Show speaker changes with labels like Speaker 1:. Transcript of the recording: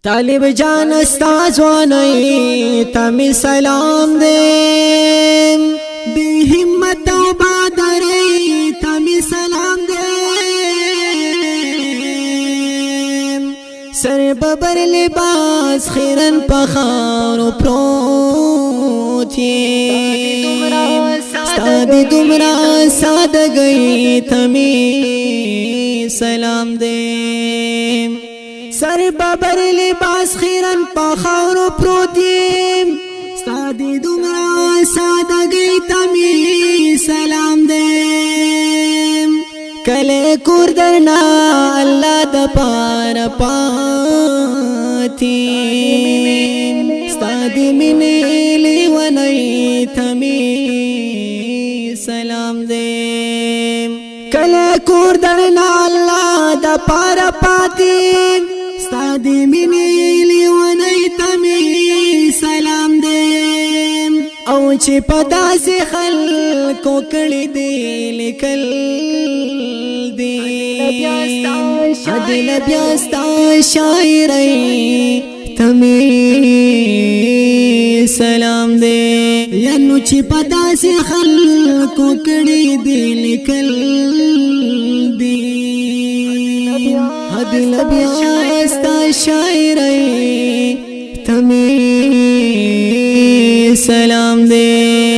Speaker 1: طالب جان استاز واني تمی سلام دے بی همت و بادری تمی سلام دے سر ببر لباس خیرن پخار و پروتی ستادی دمرا سادگی تمی سلام دے سر ببر لباس خیرن پخار و پروتیم ستادی دمرا سادگی تمی سلام دیم کلے کور درنا اللہ دا پار پاتیم ستادی منی لیونی تمی سلام دیم کلے کور درنا اللہ دا پار پاتیم ستادی منی لیونی تمی سلام دیم او چی پتا سی خلقو کڑی دی لکل دی عدل بیاستا شاعری تمی سلام دے ینو چی پتا سی خلقو کڑی دی لکل دی عدل بیاستا شاعری تمی سلام دے